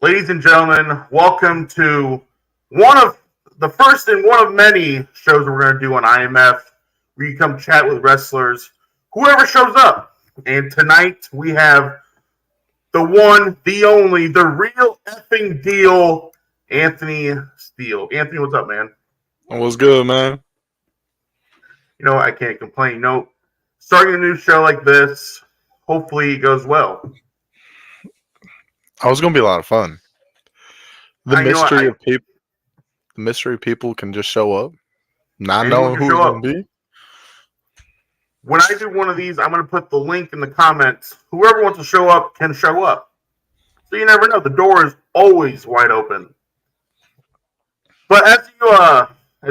Ladies and gentlemen, welcome to one of the first and one of many shows we're going to do on IMF, where you come chat with wrestlers, whoever shows up. And tonight we have the one, the only, the real effing deal, Anthony Steele. Anthony, what's up, man? What's good, man? You know, I can't complain. Starting a new show like this, hopefully it goes well. Oh, it's gonna be a lot of fun. The mystery people can just show up, not knowing who it's gonna be. When I do one of these, I'm going to put the link in the comments. Whoever wants to show up can show up. So you never know. The door is always wide open. But as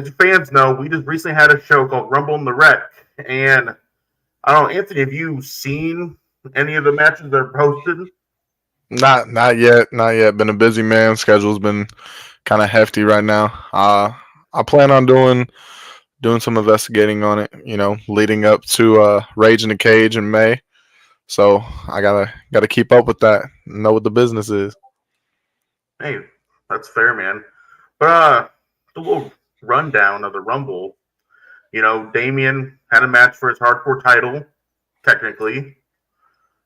you fans know, we just recently had a show called Rumble in the Wreck. And I don't know, Anthony, have you seen any of the matches that are posted? Not yet. Been a busy man. Schedule's been kind of hefty right now. I plan on doing some investigating on it, leading up to Rage in the Cage in May. So I gotta keep up with that and know what the business is. Hey, that's fair, man. But a little rundown of the Rumble. Damian had a match for his hardcore title, technically.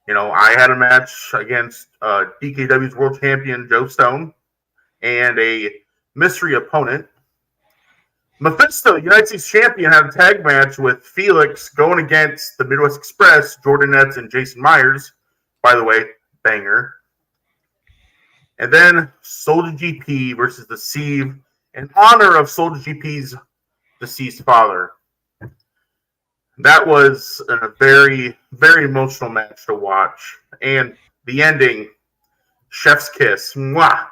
I had a match against DKW's world champion Joe Stone and a mystery opponent. Mephisto, United States champion, had a tag match with Felix going against the Midwest Express, Jordan Nets, and Jason Myers. By the way, banger. And then Soldier GP versus the Sieve in honor of Soldier GP's deceased father. That was a very, very emotional match to watch. And the ending, chef's kiss. Mwah!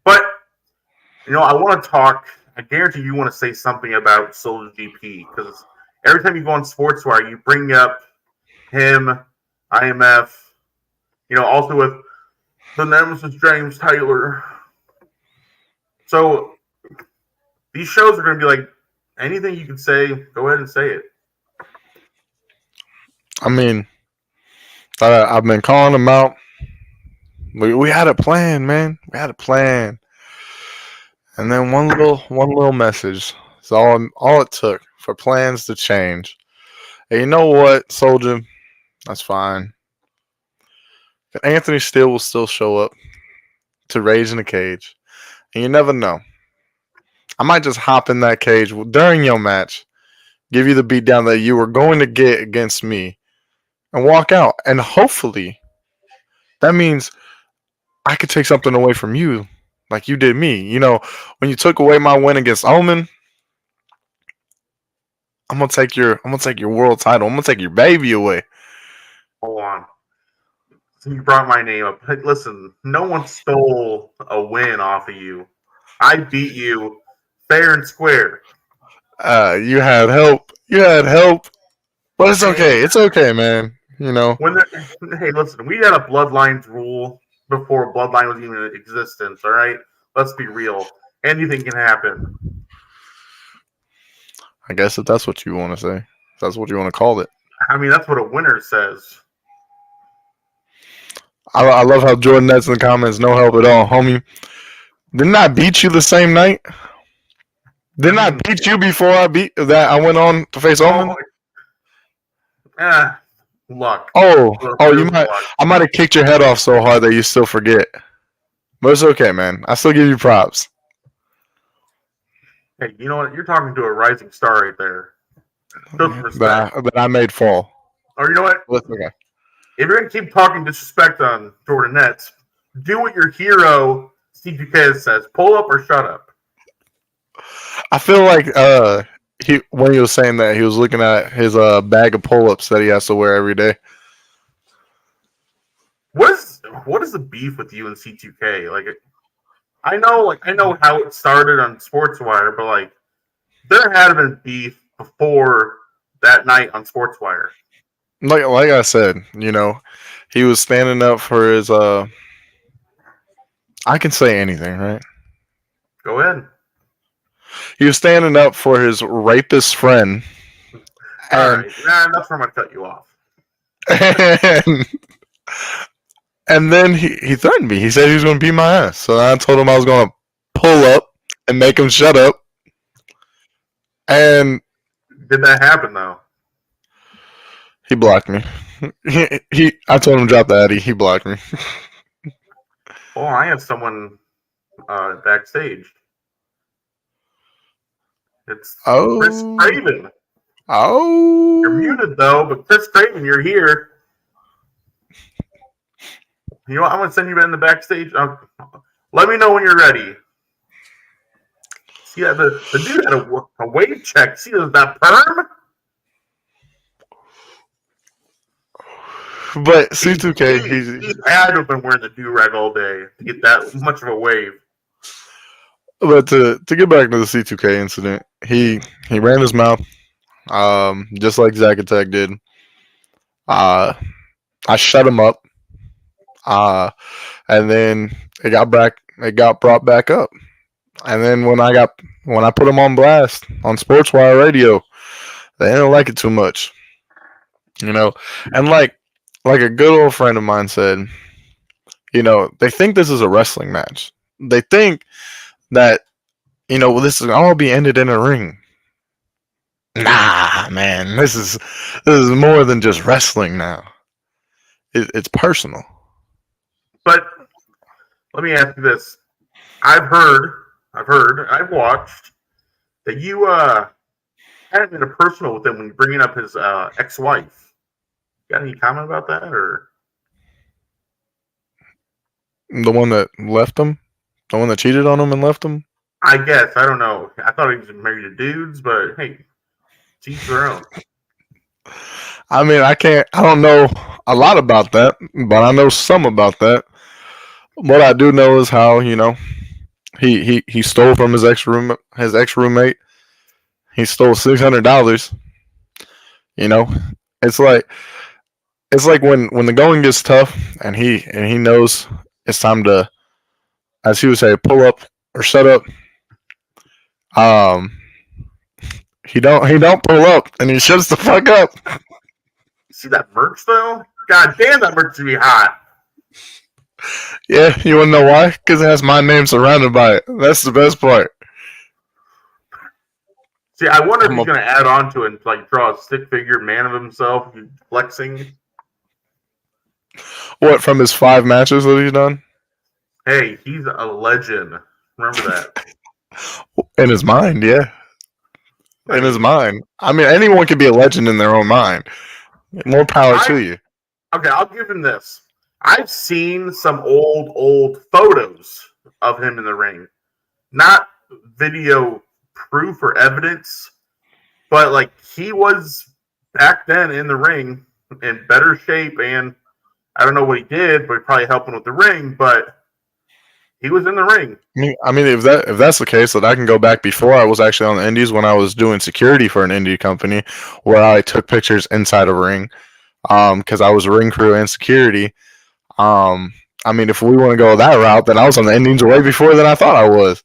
But, I want to talk. I guarantee you want to say something about Soldier GP, because every time you go on SportsWire, you bring up him, IMF, also with the nemesis James Taylor. So these shows are going to be like, anything you can say, go ahead and say it. I mean, I've been calling them out. We had a plan, man. We had a plan. And then one little message. It's all it took for plans to change. And you know what, Soldier? That's fine. Anthony Steele will still show up to Rage in the Cage. And you never know. I might just hop in that cage during your match, give you the beatdown that you were going to get against me, and walk out. And hopefully, that means I could take something away from you, like you did me. When you took away my win against Omen, I'm gonna take your world title. I'm gonna take your baby away. Hold on. So you brought my name up. Hey, listen, no one stole a win off of you. I beat you fair and square. You had help. But it's okay. It's okay, man. Hey, listen, we had a Bloodlines rule before Bloodline was even in existence, all right? Let's be real. Anything can happen. I guess if that's what you want to say. If that's what you want to call it. I mean, that's what a winner says. I love how Jordan Nets in the comments, no help at all. Homie, didn't I beat you the same night? Didn't I beat you before I went on to face Omen? Luck. I might have kicked your head off so hard that you still forget. But it's okay, man. I still give you props. Hey, you know what? You're talking to a rising star right there. That I made fall. Or you know what? Okay. If you're going to keep talking disrespect on Jordan Nets, do what your hero, C2K, says. Pull up or shut up. I feel like when he was saying that, he was looking at his bag of pull-ups that he has to wear every day. What is the beef with you and C2K? I know how it started on SportsWire, but there had been beef before that night on SportsWire. Like I said, he was standing up for his. I can say anything, right? Go ahead. He was standing up for his rapist friend. All right. That's where I'm going to cut you off. And then he threatened me. He said he was going to beat my ass. So I told him I was going to pull up and make him shut up. And did that happen though? He blocked me. I told him to drop the Addy. He blocked me. Oh, I have someone backstage. It's Chris Craven. Oh. You're muted though, but Chris Craven, you're here. You know what? I'm gonna send you in the backstage. Let me know when you're ready. See, the dude had a wave check. See that perm? But C2K, he had to have been wearing the do-rag all day to get that much of a wave. But to get back to the C2K incident, he ran his mouth, just like Zack Attack did. I shut him up, and then it got brought back up. And then when I put him on blast on Sportswire Radio, they didn't like it too much, And like a good old friend of mine said, they think this is a wrestling match. They think that, this is all be ended in a ring. Nah, man, this is more than just wrestling now. It's personal. But let me ask you this: I've watched that you had been a personal with him when bringing up his ex-wife. Got any comment about that, or the one that left him, the one that cheated on him and left him? I guess I don't know. I thought he was married to dudes, but hey, each their own. I mean, I don't know a lot about that, but I know some about that. What I do know is how he stole from his ex roommate. He stole $600. It's like when the going gets tough and he knows it's time to, as he would say, pull up or shut up. He don't pull up and he shuts the fuck up. See that merch though? God damn, that merch should be hot. Yeah, you wanna know why? Because it has my name surrounded by it. That's the best part. See, I wonder if he's gonna add on to it and like draw a stick figure man of himself flexing. What, from his 5 matches that he's done? Hey, he's a legend. Remember that. In his mind, yeah. In his mind. I mean, anyone can be a legend in their own mind. More power to you. Okay, I'll give him this. I've seen some old photos of him in the ring. Not video proof or evidence, but like he was back then in the ring in better shape, and I don't know what he did, but probably helping with the ring, but he was in the ring. I mean, if that's the case, that I can go back before I was actually on the indies when I was doing security for an indie company where I took pictures inside a ring, because I was ring crew and security. I mean, if we want to go that route, then I was on the indies way before than I thought I was.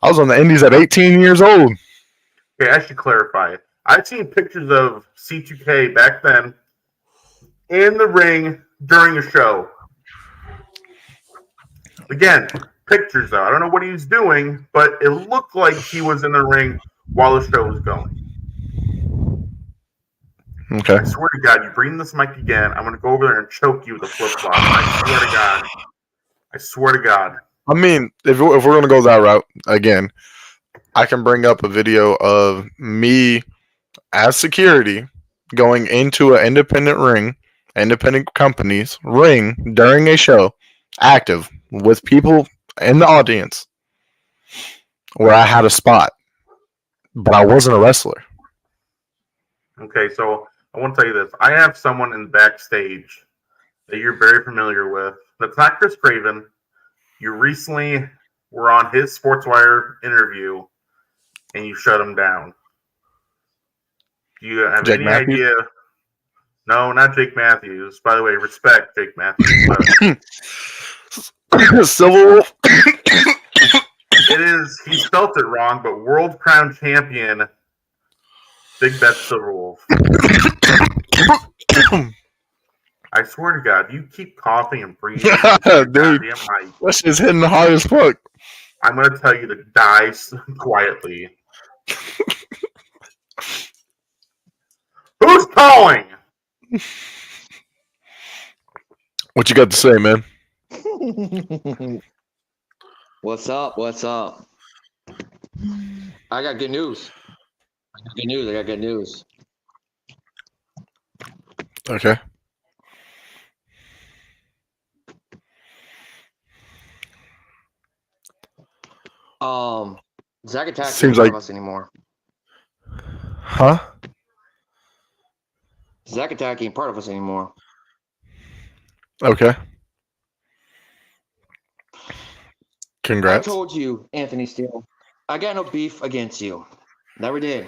I was on the indies at 18 years old. Okay, I should clarify. I've seen pictures of C2K back then in the ring during a show. Again, pictures though. I don't know what he was doing, but it looked like he was in the ring while the show was going. Okay. I swear to God, you bring this mic again, I'm going to go over there and choke you with a flip-flop. I swear to God. I swear to God. I mean, if we're going to go that route, again, I can bring up a video of me as security going into an independent company's ring during a show, active, with people in the audience, where I had a spot, but I wasn't a wrestler. Okay, so I want to tell you this. I have someone in backstage that you're very familiar with. That's not Chris Craven. You recently were on his Sportswire interview, and you shut him down. Do you have Jake any Matthews? idea? No, not Jake Matthews. By the way, respect Jake Matthews. Silver Wolf. It is. He spelt it wrong, but World Crown Champion Big Bet Silver Wolf. I swear to God, you keep coughing and breathing. Dude, Goddamn mic. that shit's hitting hard as fuck. I'm gonna tell you to die quietly. Who's calling? What you got to say, man? What's up? What's up? I got good news. I got good news. Okay. Zack Attack Seems ain't part like- of us anymore. Huh? Zack Attack ain't part of us anymore. Okay. I Congrats. told you, Anthony Steele, I got no beef against you. Never did.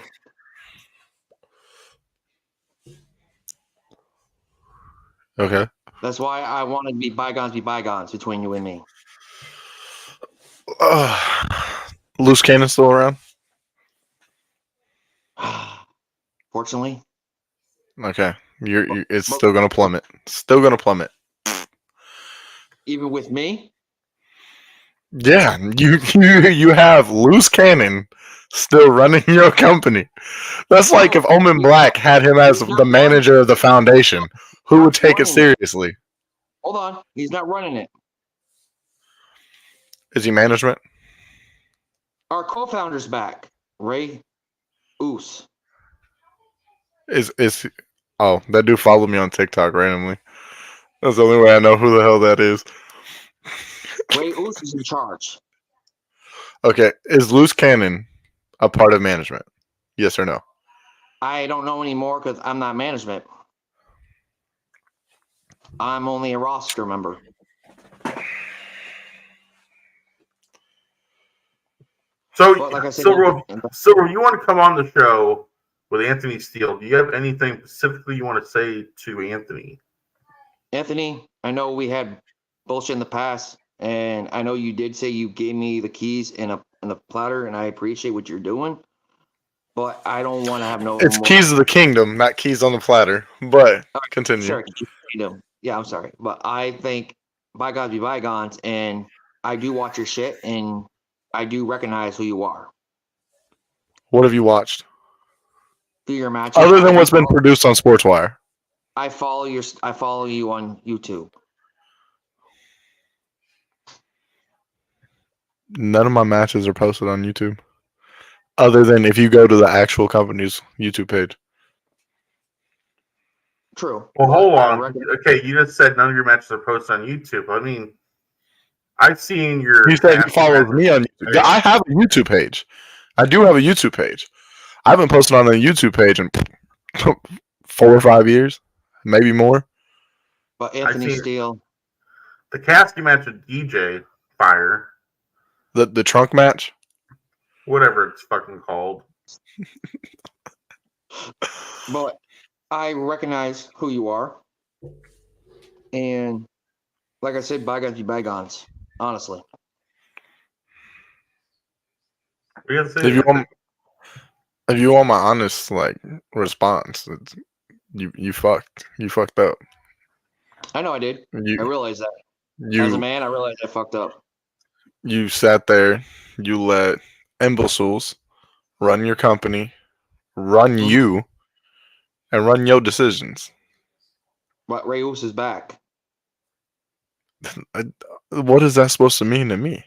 Okay. That's why I wanted to be bygones between you and me. Loose cannon still around? Fortunately, Okay. It's still gonna plummet. Still gonna plummet. even with me, Yeah, you have loose cannon still running your company. That's like if Omen Black had him as the manager of the foundation. Who would take it seriously? hold on, he's not running it. Is he management? Our co-founder's back, Ray Oos. Is oh, that dude followed me on TikTok randomly. That's the only way I know who the hell that is. Ray Oos is in charge. Okay, is loose cannon a part of management? Yes or no? I don't know anymore because I'm not management. I'm only a roster member. So, But like I said, Silver, you want to come on the show with Anthony Steele? Do you have anything specifically you want to say to Anthony? Anthony, I know we had bullshit in the past, and I know you did say you gave me the keys in a platter, and I appreciate what you're doing. But I don't want to have no. It's more. keys of the kingdom, not keys on the platter. But continue. Sure, kingdom. Yeah, I'm sorry, but I think bygones be bygones, and I do watch your shit, and I do recognize who you are. What have you watched? Through your matches, Other than what's been produced on SportsWire. I follow you on YouTube. None of my matches are posted on YouTube. Other than if you go to the actual company's YouTube page. True. Well, but hold I on. Okay, you just said none of your matches are posted on YouTube. I mean, I've seen your. You said you followed me on YouTube. Yeah, I have a YouTube page. I do have a YouTube page. I haven't posted on a YouTube page in 4 or 5 years, maybe more. But Anthony Steele. The casting match with DJ Fire. The trunk match? Whatever it's fucking called. But I recognize who you are. And like I said, bygones be bygones. Honestly. If you want my honest response, you fucked up. I know I did. I realized that. As a man, I realized I fucked up. You sat there, you let imbeciles run your company, run you, and run your decisions. But Ray Oos is back. What is that supposed to mean to me?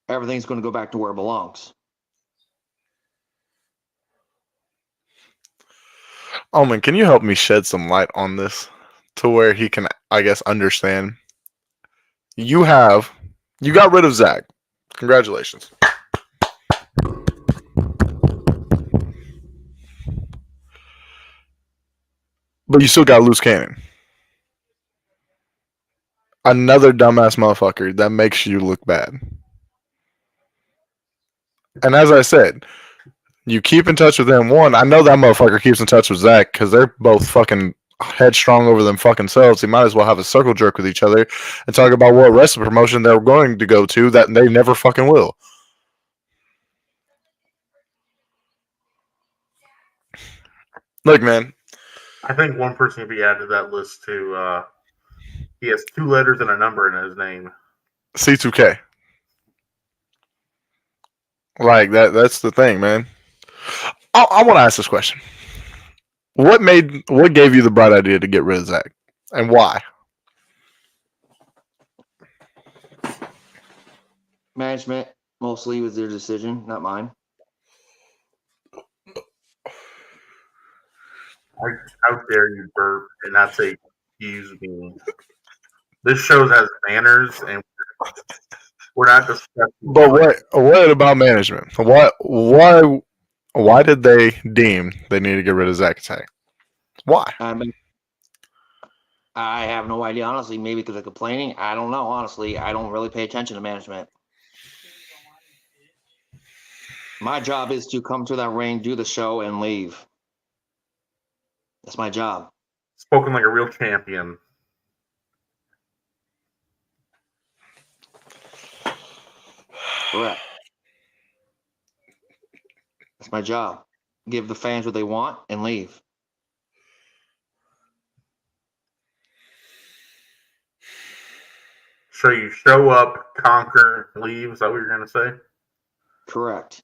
Everything's going to go back to where it belongs. Omen, can you help me shed some light on this to where he can, I guess, understand? You got rid of Zach. Congratulations. But you still got loose cannon. Another dumbass motherfucker that makes you look bad. And as I said, you keep in touch with them. One, I know that motherfucker keeps in touch with Zach because they're both fucking headstrong over them fucking selves. They might as well have a circle jerk with each other and talk about what wrestling promotion they're going to go to that they never fucking will. Look, man, I think one person could be added to that list too. He has 2 letters and a number in his name. C2K. Like that's the thing, man. I want to ask this question. What gave you the bright idea to get rid of Zach? And why? Management mostly was their decision, not mine. How dare you burp and not say excuse me? This show has manners, and we're not discussing. But what about management? Why did they deem they need to get rid of Zach Attack? Why? I have no idea, honestly. Maybe because of complaining. I don't know, honestly. I don't really pay attention to management. My job is to come to that ring, do the show, and leave. That's my job. Spoken like a real champion. Correct. That's my job. Give the fans what they want and leave. So you show up, conquer, leave. Is that what you're going to say? Correct.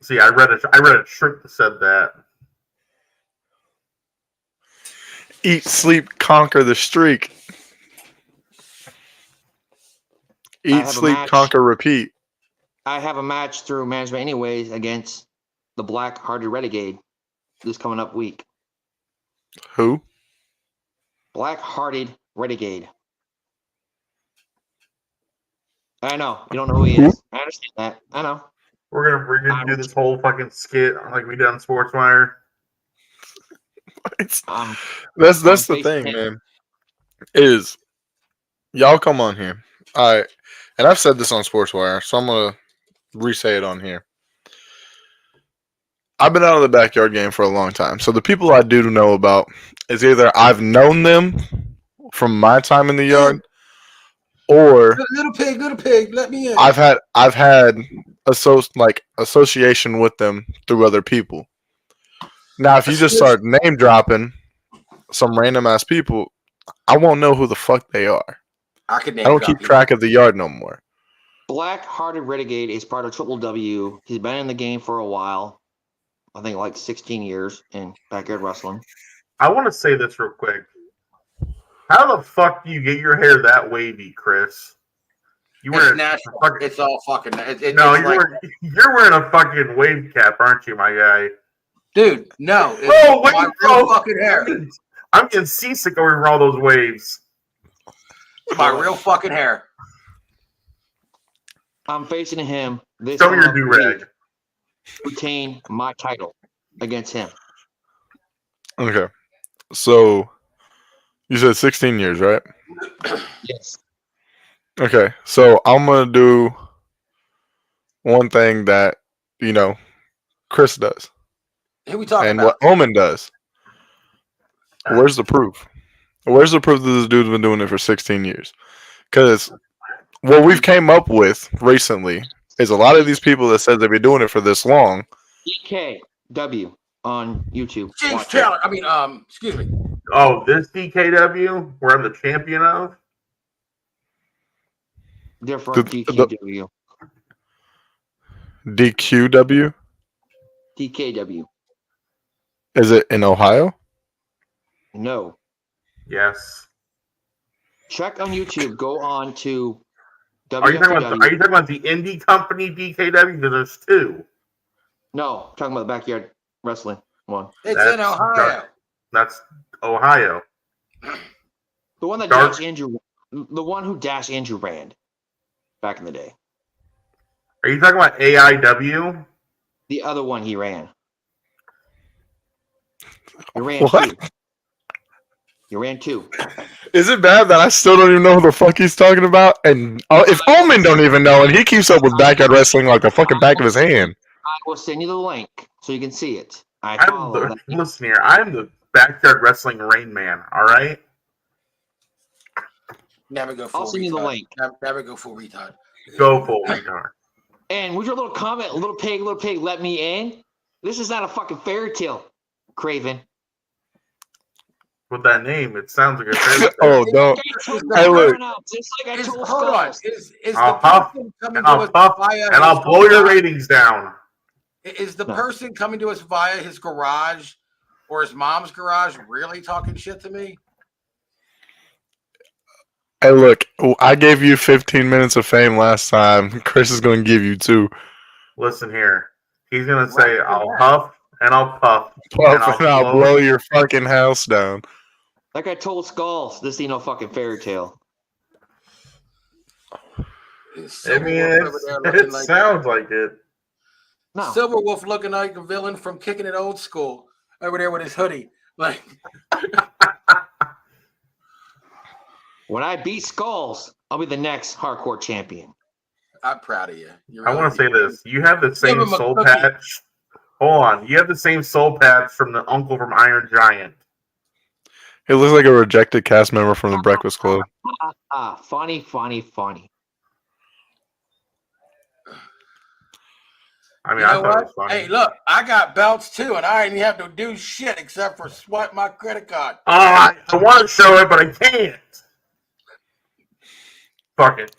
See, I read a trick that said that. Eat, sleep, conquer the streak. Eat, sleep, conquer, repeat. I have a match through management anyways against the Black-Hearted Renegade this coming up week. Who? Black-Hearted Renegade. I know. You don't know who he is. I understand that. I know. We're gonna do this whole fucking skit like we did on SportsWire. That's the thing, man. Is y'all come on here. All right. And I've said this on SportsWire, so I'm gonna re-say it on here. I've been out of the backyard game for a long time. So the people I do know about is either I've known them from my time in the yard, or little pig, let me in. I've had association with them through other people. Now, if you just start name dropping some random ass people, I won't know who the fuck they are. I don't keep track of the yard no more. Black-Hearted Renegade is part of Triple W. He's been in the game for a while. I think like 16 years in backyard wrestling. I want to say this real quick. How the fuck do you get your hair that wavy, Chris? It's natural. It's all fucking. You're wearing a fucking wave cap, aren't you, my guy? Dude, no. My real fucking hair. I'm getting seasick over all those waves. My real fucking hair. I'm facing him. Show me your do-rag. Retain my title against him. Okay. So, you said 16 years, right? Yes. Okay. So, I'm going to do one thing that, Chris does. Who we talking and about? What Omen does. Where's the proof? Where's the proof that this dude's been doing it for 16 years? Because what we've came up with recently is a lot of these people that said they've been doing it for this long. DKW on YouTube. James Taylor. Excuse me. Oh, this DKW, where I'm the champion of? Different DKW. DQW? DKW. Is it in Ohio? No. Yes. Check on YouTube. Go on to WFW. Are you talking about the indie company DKW? Because there's 2. No, I'm talking about the backyard wrestling one. It's in Ohio. That's Ohio. The one that Dash Andrew, the one who Dash Andrew ran back in the day. Are you talking about AIW? The other one he ran. He ran what? 2. You ran 2. Is it bad that I still don't even know who the fuck he's talking about? And if Omen don't even know, and he keeps up with backyard wrestling like the fucking back of his hand. I will send you the link so you can see it. Listen here, I'm the backyard wrestling Rain Man. All right. Never go full. I'll send you the link. Never go full retard. Go full retard. And with your little comment, little pig, let me in. This is not a fucking fairy tale, Craven. With that name, it sounds like a fairy Oh, tale. don't. I told Hey, look. everyone else, just like I told Hold on. Skulls. Is I'll the puff, person coming and to I'll us puff, via and I'll his blow your garage- ratings down. Is the No. person coming to us via his garage or his mom's garage really talking shit to me? Hey, look. I gave you 15 minutes of fame last time. Chris is going to give you 2. Listen here. He's gonna say, Right. "I'll huff and I'll puff, Puff, and and I'll blow your fucking house down. Like I told Skulls, this ain't no fucking fairy tale. I mean, it sounds like it. No. Silverwolf looking like a villain from Kicking It Old School over there with his hoodie. Like, When I beat Skulls, I'll be the next hardcore champion. I'm proud of you. I want to say this. You have the same him a soul cookie. patch. Hold on. You have the same soul patch from the uncle from Iron Giant. He looks like a rejected cast member from the Breakfast Club. Funny. I mean, You I know thought what? it was funny. Hey, look, I got belts too, and I ain't have to do shit except for swipe my credit card. I want to show it, but I can't. Fuck it.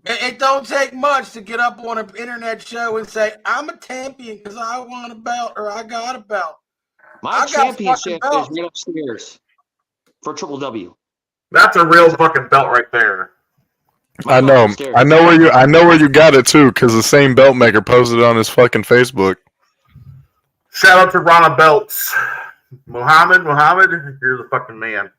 It don't take much to get up on an internet show and say, I'm a champion because I want a belt or I got a belt. My I got championship fucking is belts. right upstairs for Triple W. That's a real fucking belt right there. My I belt's know. upstairs. I know where you got it too, because the same belt maker posted it on his fucking Facebook. Shout out to Rana Belts. Muhammad, you're the fucking man.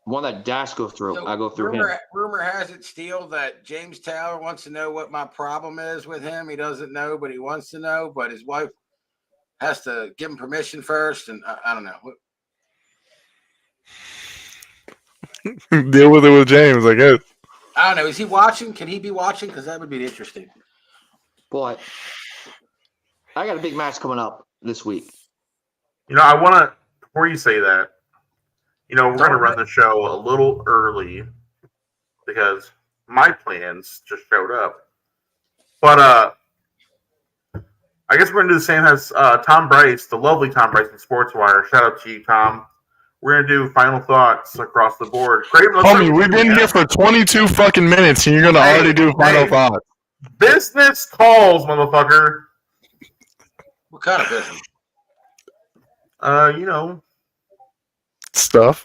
One that Dash go through. So I go through him. rumor has it, Steele, that James Taylor wants to know what my problem is with him. He doesn't know, but he wants to know. But his wife has to give him permission first, and I don't know. Deal with it with James, I guess. I don't know. Is he watching? Can he be watching? Because that would be interesting. But I got a big match coming up this week. You know, I want to, before you say that, you know, we're going to run the show a little early because my plans just showed up. But I guess we're going to do the same as Tom Bryce, the lovely Tom Bryce from SportsWire. Shout out to you, Tom. We're going to do final thoughts across the board. Craven, let's Homie, start we've with you, been man. here for 22 fucking minutes, and you're going to Hey, already do final hey. thoughts. Business calls, motherfucker. What kind of business? You know, Stuff.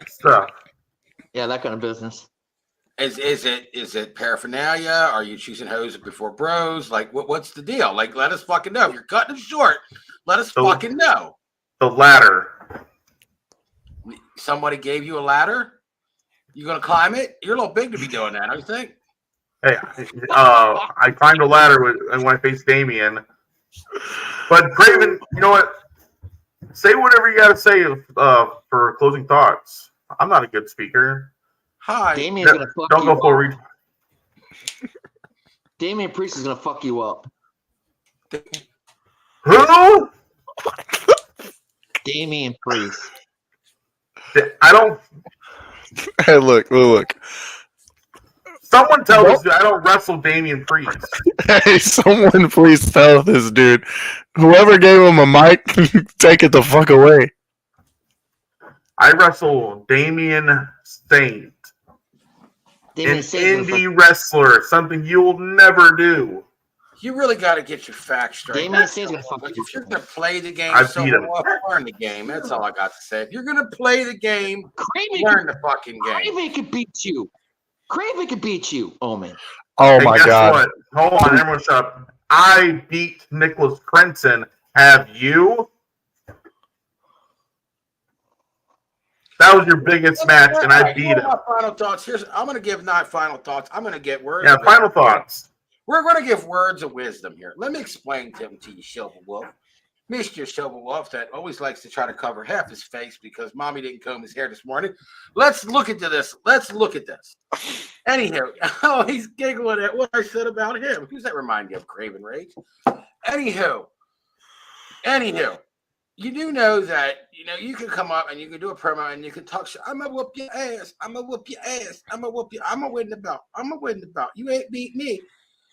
stuff. Yeah, that kind of business. Is it paraphernalia? Are you choosing hoes before bros? Like, what's the deal? Like, let us fucking know. If you're cutting it short, let us fucking know. The ladder. Somebody gave you a ladder? You gonna climb it? You're a little big to be doing that, don't you think? Hey, I climbed a ladder when I faced Damien. But Craven, you know what? Say whatever you got to say for closing thoughts. I'm not a good speaker. Hi. Damien's gonna fuck Don't you go full up. Damien Priest is gonna fuck you up. Who? Damien Priest. I don't. Hey, look. Someone tell us I don't wrestle Damien Priest. Hey, someone please tell this dude. Whoever gave him a mic, take it the fuck away. I wrestle Damien Saint, Damien an Saint's gonna indie wrestler, something you'll never do. You really got to get your facts straight. Damien Saint's gonna fuck you. If you're gonna play the game, I so beat him. learn the game. That's all I got to say. If you're gonna play the game, Craven learn the fucking game. Craven can beat you. Craven can beat you, Omen. Oh Hey, my guess god. what? Hold on, everyone shut up. I beat Nicholas Crenson. Have you? That was your biggest match, and I beat him. My final thoughts. I'm gonna give not final thoughts. I'm gonna get words. Yeah, of final wisdom. thoughts. We're gonna give words of wisdom here. Let me explain them to you, Silverwolf. Mr. Silverwolf that always likes to try to cover half his face because mommy didn't comb his hair this morning. Let's look into this. Let's look at this. Anyhow, oh, he's giggling at what I said about him. Who's that remind you of, Craven Rage? Anywho, you do know that, you can come up and you can do a promo and you can talk shit. I'm going to whoop your ass. I'm going to whoop your ass. I'm going to whoop you. I'm going to win the belt. I'm going to win the belt. You ain't beat me.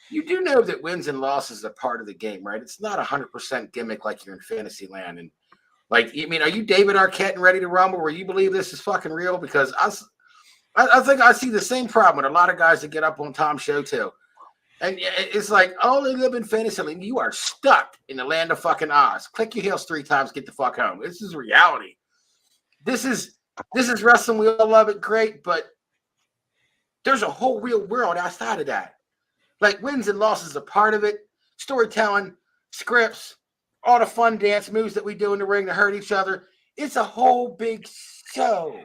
You do know that wins and losses are part of the game, right? It's not 100% gimmick like you're in fantasy land. And like, I mean, are you David Arquette and Ready to Rumble where you believe this is fucking real? Because I think I see the same problem with a lot of guys that get up on Tom's show too. And it's like, oh, they live in fantasy land. You are stuck in the land of fucking Oz. Click your heels 3 times, get the fuck home. This is reality. This is wrestling. We all love it, great, but there's a whole real world outside of that. Like wins and losses are part of it. Storytelling, scripts, all the fun dance moves that we do in the ring to hurt each other. It's a whole big show.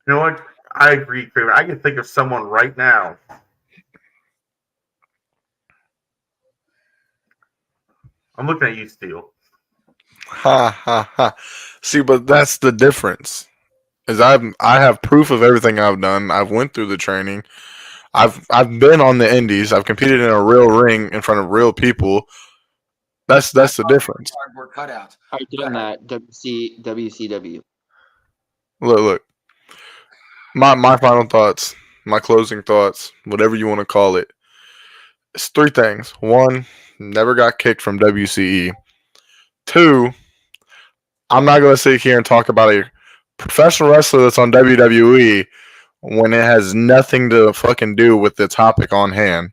You know what? I agree, Kramer. I can think of someone right now. I'm looking at you, Steel. Ha ha ha. See, but that's the difference. Is I have proof of everything I've done. I've went through the training. I've been on the indies. I've competed in a real ring in front of real people. That's the difference. Cardboard cutouts. I done that. WCW. Look. My final thoughts, my closing thoughts, whatever you want to call it. It's 3 things. 1, never got kicked from WCE. 2, I'm not going to sit here and talk about a professional wrestler that's on WWE when it has nothing to fucking do with the topic on hand.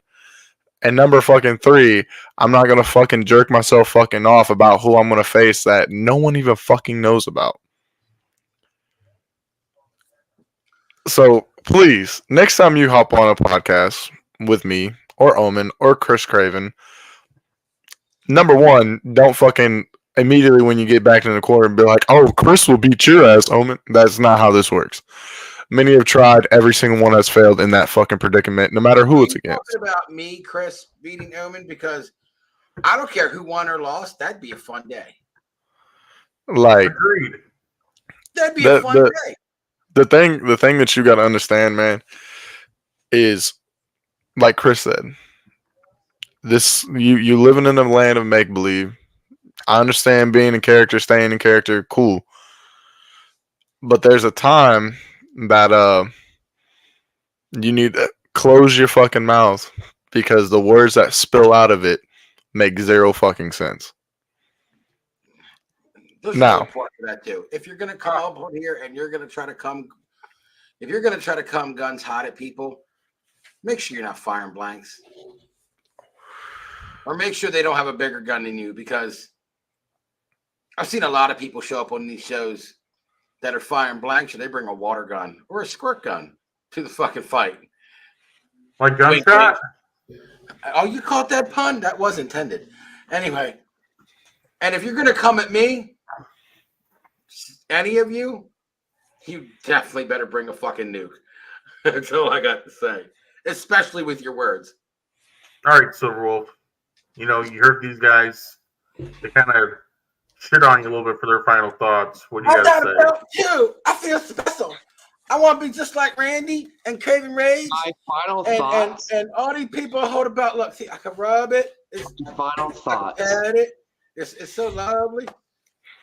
And number fucking 3, I'm not going to fucking jerk myself fucking off about who I'm going to face that no one even fucking knows about. So please, next time you hop on a podcast with me or Omen or Chris Craven, number 1, don't fucking immediately when you get back in the corner be like, oh, Chris will beat your ass, Omen. That's not how this works. Many have tried. Every single one has failed in that fucking predicament, no matter who it's against. Talking about me, Chris, beating Omen, because I don't care who won or lost. That'd be a fun day. Like, Agreed. That'd be a fun day. The thing that you got to understand, man, is like Chris said, this you living in a land of make believe. I understand being in character, staying in character, cool. But there's a time that you need to close your fucking mouth because the words that spill out of it make 0 fucking sense. There's Now, no point for that too. If you're gonna come up on here and you're gonna try to come guns hot at people, make sure you're not firing blanks, or make sure they don't have a bigger gun than you. Because I've seen a lot of people show up on these shows that are firing blanks, and they bring a water gun or a squirt gun to the fucking fight. Like gunshot? Oh, you caught that pun? That was intended. Anyway, and if you're gonna come at me, any of you, you definitely better bring a fucking nuke. That's all I got to say. Especially with your words. All right, Silver Wolf. You know, you heard these guys. They kind of shit on you a little bit for their final thoughts. What do you I guys got say? a belt too. I feel special. I want to be just like Randy and Craven Rage. My final and, thoughts. and all these people hold a belt. Look, see, I can rub it. My final thoughts. I can pat it. It's so lovely.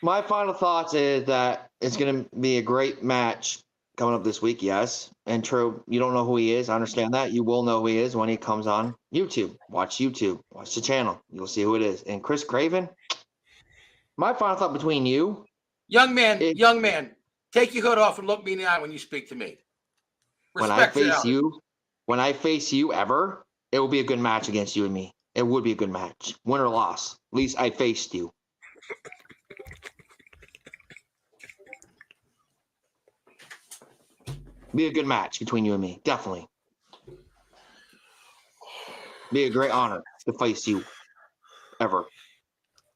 My final thoughts is that it's going to be a great match coming up this week, yes. And true, you don't know who he is. I understand that. You will know who he is when he comes on YouTube. Watch YouTube. Watch the channel. You'll see who it is. And Chris Craven, my final thought between you. Young man, take your hood off and look me in the eye when you speak to me. When I face you ever, it will be a good match against you and me. It would be a good match. Win or loss. At least I faced you. Be a good match between you and me. Definitely. Be a great honor to face you ever.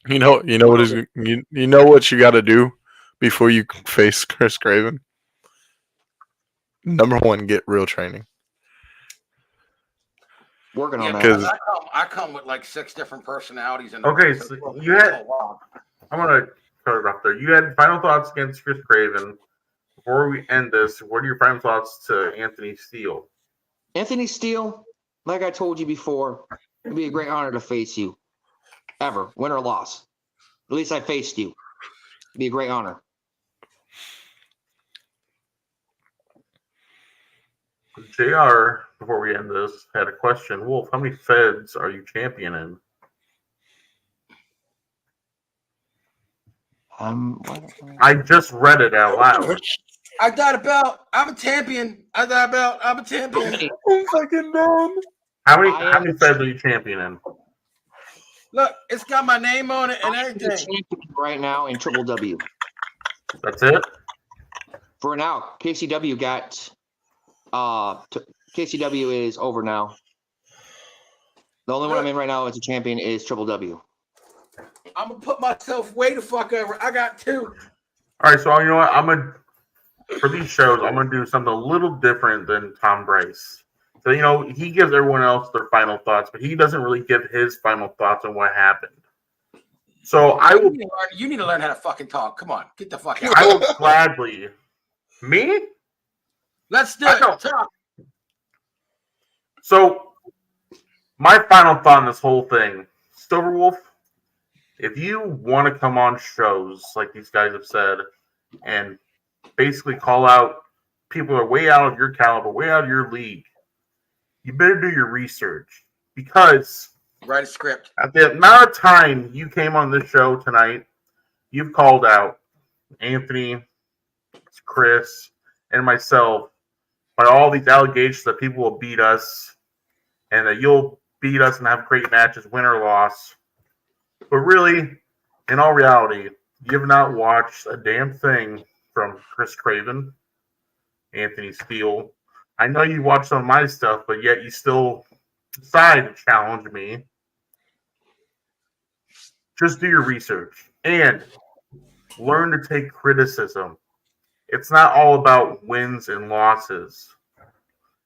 you know what is you know what you got to do before you face Chris Craven. Number 1, get real training. Working on because that. I come with like 6 different personalities. Okay, so you had. I'm gonna cut it off there. You had final thoughts against Chris Craven. Before we end this, what are your final thoughts to Anthony Steele? Anthony Steele, like I told you before, it'd be a great honor to face you. Ever. Win or loss. At least I faced you. It'd be a great honor. JR, before we end this, had a question. Wolf, how many feds are you champion in? What? I just read it out loud. I got a belt. I'm a champion. I got a belt. I'm a champion. I'm fucking done. How many I how am- many feds are you champion in? Look, it's got my name on it and I'm the everything. champion right now in Triple W. That's it? For now, KCW got KCW is over now. The only one I'm in right now as a champion is Triple W. I'm gonna put myself way the fuck over. I got 2. All right, so you know what? For these shows, I'm gonna do something a little different than Tom Bryce. So he gives everyone else their final thoughts, but he doesn't really give his final thoughts on what happened. So I will. You need to learn how to fucking talk. Come on, get the fuck out. I will gladly. Me? Let's do I it. know. Talk. So my final thought on this whole thing, Silverwolf, if you want to come on shows like these guys have said, and basically call out people who are way out of your caliber, way out of your league, you better do your research, because Write a script. at the amount of time you came on this show tonight, you've called out Anthony, Chris, and myself by all these allegations that people will beat us and that you'll beat us and have great matches, win or loss. But really, in all reality, you have not watched a damn thing from Chris Craven, Anthony Steele. I know you watch some of my stuff, but yet you still decide to challenge me. Just do your research and learn to take criticism. It's not all about wins and losses.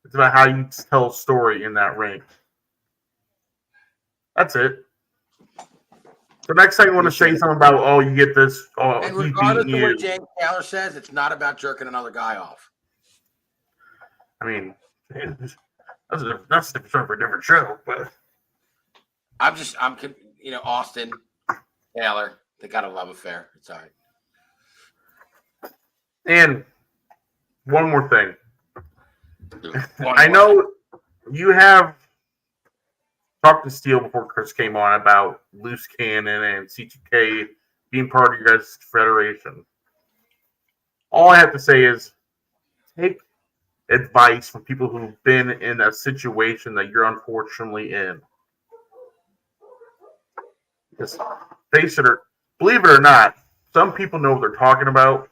It's about how you tell a story in that ring. That's it. So next time you want to say something about, oh, you get this, oh, And he regardless beat of you. what James Taylor says, it's not about jerking another guy off. I mean, that's a different for a different show, but Austin, Taylor, they got a love affair. It's all right. and one more thing. One I more. know you have talked to Steele before Chris came on about Loose Cannon and C2K being part of your guys' federation. All I have to say is take advice from people who've been in a situation that you're unfortunately in. Just face it or believe it or not, some people know what they're talking about,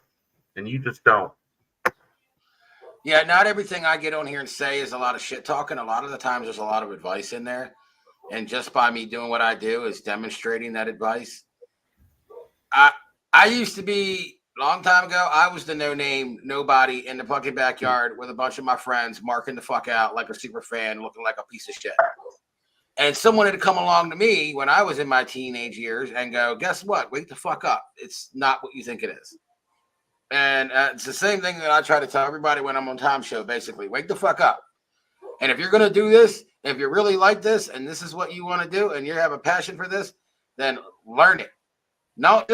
and you just don't. Yeah, not everything I get on here and say is a lot of shit talking. A lot of the times there's a lot of advice in there. And just by me doing what I do is demonstrating that advice. I used to be, a long time ago, I was the no-name, nobody in the fucking backyard with a bunch of my friends marking the fuck out like a super fan, looking like a piece of shit. And someone had come along to me when I was in my teenage years and go, guess what? Wake the fuck up. It's not what you think it is. And it's the same thing that I try to tell everybody when I'm on Tom's show, basically. Wake the fuck up. And if you're going to do this, if you really like this, and this is what you want to do, and you have a passion for this, then learn it. Don't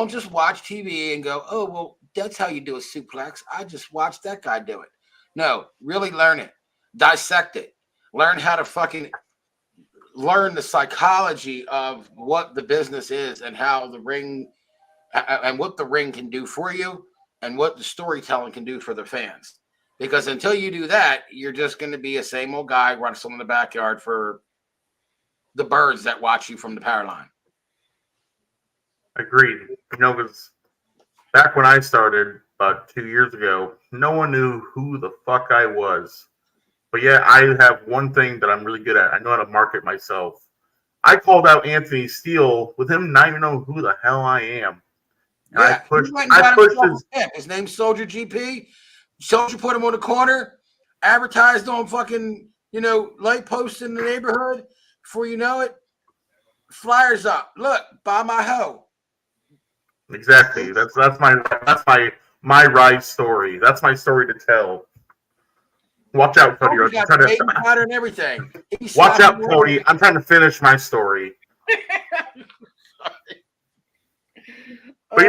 just watch TV and go, oh, well, that's how you do a suplex. I just watched that guy do it. No, really learn it. Dissect it. Learn how to fucking learn the psychology of what the business is and how the ring and what the ring can do for you and what the storytelling can do for the fans. Because until you do that, you're just going to be a same old guy wrestling in the backyard for the birds that watch you from the power line. Agreed. Because back when I started about 2 years ago, no one knew who the fuck I was. But yeah, I have one thing that I'm really good at. I know how to market myself. I called out Anthony Steele with him not even knowing who the hell I am. And Yeah, I pushed his name's Soldier GP. Soldier put him on the corner, advertised on fucking, light posts in the neighborhood. Before you know it, flyers up. Look, buy my hoe. Exactly. That's my rise story. That's my story to tell. Watch out, Cody. He got the baby powder and everything. Watch out, Cody. I'm trying to finish my story. But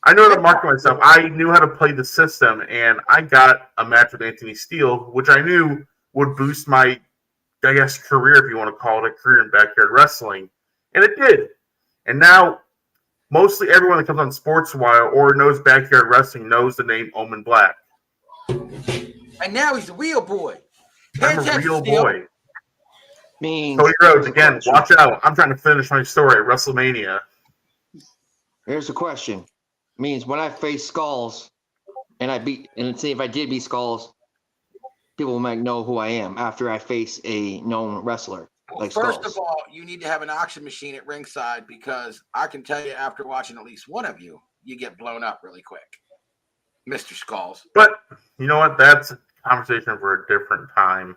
I know how to market myself. I knew how to play the system, and I got a match with Anthony Steele, which I knew would boost my, I guess, career, if you want to call it a career in backyard wrestling. And it did. And now, mostly everyone that comes on SportsWire or knows backyard wrestling knows the name Omen Black. And now he's the real boy. I'm a real boy. Means Cody Rhodes, again, watch out. I'm trying to finish my story at WrestleMania. here's the question. Means when I face Skulls and see if I did beat Skulls, people might know who I am after I face a known wrestler like First Skulls. of all, you need to have an auction machine at ringside because I can tell you after watching at least one of you, you get blown up really quick. Mr. Skulls. But you know what? That's a conversation for a different time.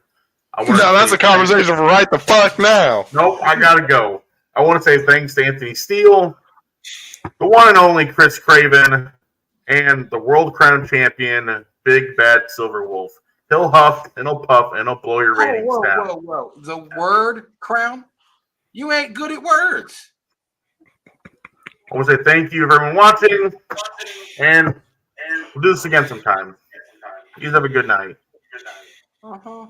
No, that's a conversation for right the fuck now. Nope, I gotta go. I want to say thanks to Anthony Steele, the one and only Chris Craven, and the World Crown Champion, Big Bad Silver Wolf. He'll huff and he'll puff and he'll blow your ratings down. Whoa. The word crown? You ain't good at words. I want to say thank you for everyone watching, and we'll do this again sometime. You guys have a good night. Uh-huh.